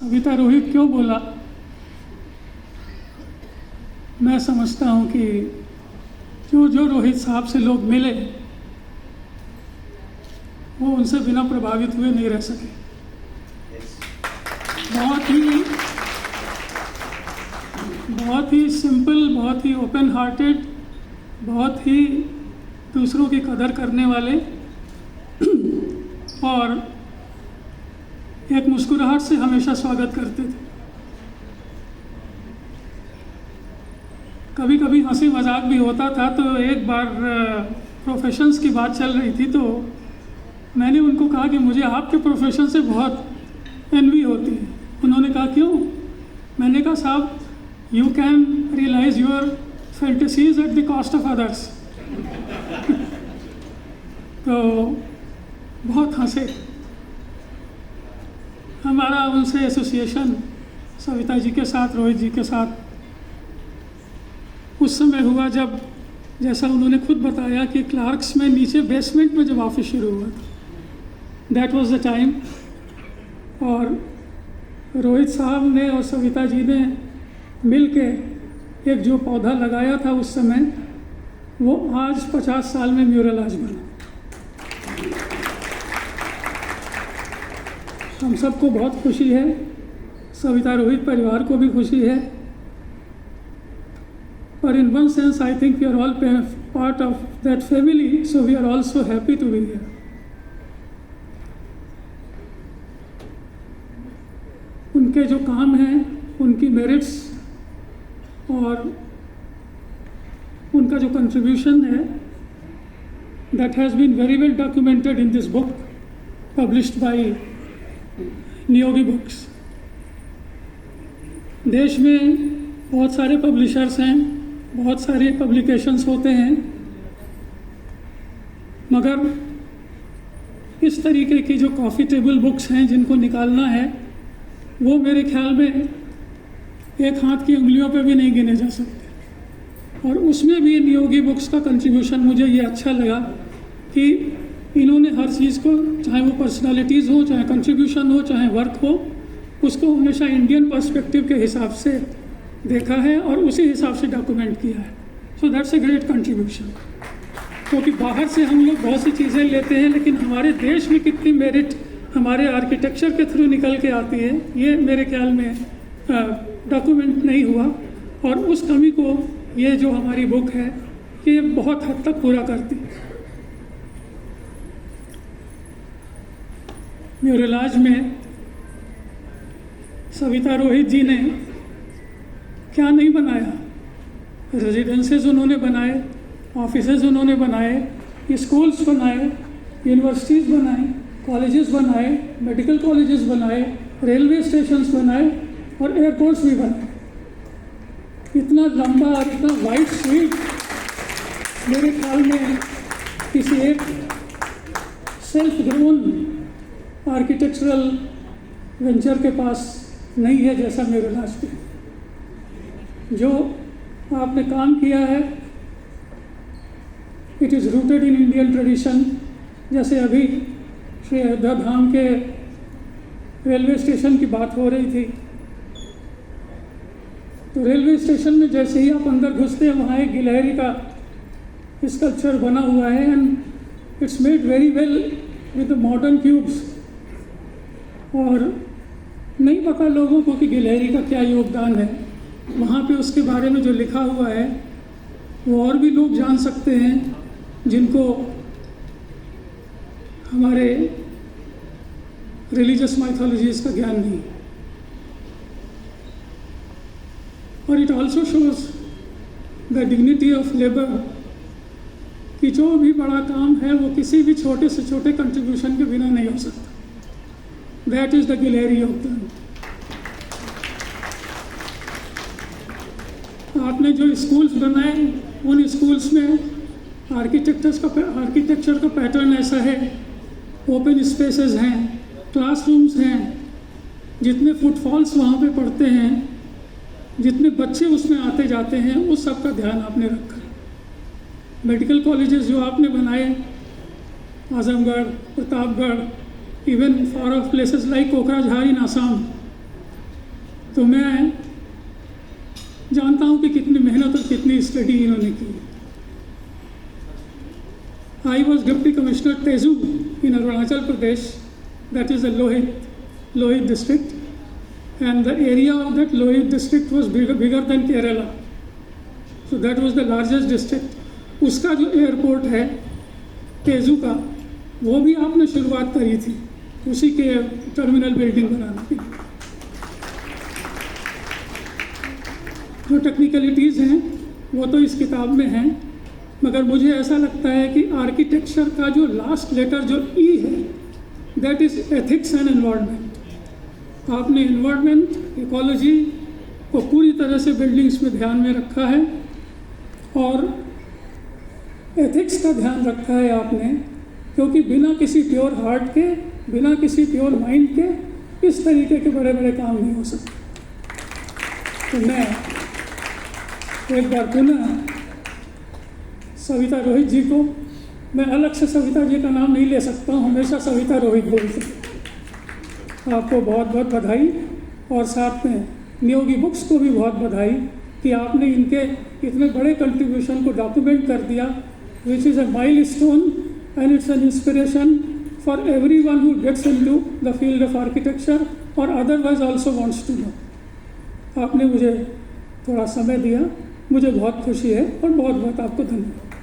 कविता रोहित क्यों बोला? मैं समझता हूँ कि जो रोहित साहब से लोग मिले वो उनसे बिना प्रभावित हुए नहीं रह सके। बहुत ही सिंपल, बहुत ही ओपन हार्टेड, बहुत ही दूसरों की कदर करने वाले और एक मुस्कुराहट से हमेशा स्वागत करते थे। कभी कभी हंसी मजाक भी होता था। तो एक बार प्रोफेशंस की बात चल रही थी तो मैंने उनको कहा कि मुझे आपके प्रोफेशन से बहुत एनवी होती है। उन्होंने कहा क्यों? मैंने कहा साहब, you can realise your fantasies at the cost of others. तो बहुत हंसे। हमारा उनसे एसोसिएशन सविता जी के साथ, रोहित जी के साथ उस समय हुआ जब, जैसा उन्होंने खुद बताया कि क्लार्क्स में नीचे बेसमेंट में जब ऑफिस शुरू हुआ था, दैट वाज द टाइम। और रोहित साहब ने और सविता जी ने मिल के एक जो पौधा लगाया था उस समय, वो आज 50 साल में म्यूरल आज बना। हम सबको बहुत खुशी है, सविता रोहित परिवार को भी खुशी है। But in one sense, I think we are all part of that family, so we are also happy to be here. उनके जो काम हैं, उनकी मेरिट्स और उनका जो कंट्रीब्यूशन है, that has been very well documented in this book published by Niyogi books. देश में बहुत सारे पब्लिशर्स हैं, बहुत सारे पब्लिकेशंस होते हैं, मगर इस तरीके की जो कॉफ़ी टेबल बुक्स हैं जिनको निकालना है, वो मेरे ख्याल में एक हाथ की उंगलियों पे भी नहीं गिने जा सकते। और उसमें भी नियोगी बुक्स का कंट्रीब्यूशन मुझे ये अच्छा लगा कि इन्होंने हर चीज़ को, चाहे वो पर्सनालिटीज़ हो, चाहे कंट्रीब्यूशन हो, चाहे वर्क हो, उसको हमेशा इंडियन पर्सपेक्टिव के हिसाब से देखा है और उसी हिसाब से डॉक्यूमेंट किया है। So that's a great contribution. क्योंकि बाहर से हम लोग बहुत सी चीज़ें लेते हैं, लेकिन हमारे देश में कितनी मेरिट हमारे आर्किटेक्चर के थ्रू निकल के आती है, ये मेरे ख्याल में डॉक्यूमेंट नहीं हुआ। और उस कमी को ये जो हमारी बुक है, ये बहुत हद तक पूरा करती है। म्यूरलाज में सविता रोहित जी ने क्या नहीं बनाया? रेजिडेंसेस उन्होंने बनाए, ऑफिसेज उन्होंने बनाए, स्कूल्स बनाए, यूनिवर्सिटीज़ बनाई, कॉलेजेस बनाए, मेडिकल कॉलेजेस बनाए, रेलवे स्टेशंस बनाए और एयरपोर्ट्स भी बनाए। इतना लंबा और इतना वाइड स्वीप मेरे ख्याल में किसी एक सेल्फ ग्रोन आर्किटेक्चरल वेंचर के पास नहीं है जैसा म्यूरलाज पे। जो आपने काम किया है, it is rooted in Indian tradition. जैसे अभी श्री अयोध्या धाम के रेलवे स्टेशन की बात हो रही थी, तो रेलवे स्टेशन में जैसे ही आप अंदर घुसते हैं, वहाँ एक गिलहरी का स्कल्पचर बना हुआ है and it's made very well with the modern cubes. और नहीं पता लोगों को कि गिलहरी का क्या योगदान है। वहाँ पे उसके बारे में जो लिखा हुआ है वो और भी लोग जान सकते हैं जिनको हमारे रिलीजियस माइथोलॉजीज का ज्ञान नहीं। और it also shows the dignity of labour, कि जो भी बड़ा काम है वो किसी भी छोटे से छोटे कंट्रीब्यूशन के बिना नहीं हो सकता। दैट इज़ द गिलहरी योगदान। आपने जो स्कूल्स बनाए, उन स्कूल्स में आर्किटेक्चर का पैटर्न ऐसा है, ओपन स्पेसेस हैं, क्लासरूम्स हैं, जितने फुटफॉल्स वहाँ पे पड़ते हैं, जितने बच्चे उसमें आते जाते हैं, उस सब का ध्यान आपने रखा। मेडिकल कॉलेजेस जो आपने बनाए, Azamgarh, Pratapgarh, even far off places like Kokrajhar in Assam, तो मैं जानता हूँ कि कितनी मेहनत और कितनी स्टडी इन्होंने की। I was Deputy Commissioner Tezu in Arunachal Pradesh, that is the Lohit district, and the area of that Lohit district was bigger than Kerala. So that was the largest district. उसका जो airport है तेजू का, वो भी आपने शुरुआत करी थी उसी के टर्मिनल बिल्डिंग बनाने की। जो टेक्निकलिटीज़ हैं वो तो इस किताब में हैं, मगर मुझे ऐसा लगता है कि आर्किटेक्चर का जो लास्ट लेटर जो ई है, that is ethics and environment. आपने एनवायरनमेंट, इकोलॉजी को पूरी तरह से बिल्डिंग्स में ध्यान में रखा है और एथिक्स का ध्यान रखा है आपने, क्योंकि बिना किसी प्योर हार्ट के, बिना किसी प्योर माइंड के इस तरीके के बड़े बड़े काम नहीं हो सकते। तो मैं एक बार पुनः सविता रोहित जी को, मैं अलग से सविता जी का नाम नहीं ले सकता हूँ, हमेशा सविता रोहित बोलते हैं। आपको बहुत बहुत बधाई और साथ में नियोगी बुक्स को भी बहुत बधाई कि आपने इनके इतने बड़े कंट्रीब्यूशन को डॉक्यूमेंट कर दिया, which is a milestone and it's an inspiration for everyone who gets into the field of architecture और otherwise also wants to know. आपने मुझे थोड़ा समय दिया, मुझे बहुत खुशी है और बहुत बहुत आपको धन्यवाद।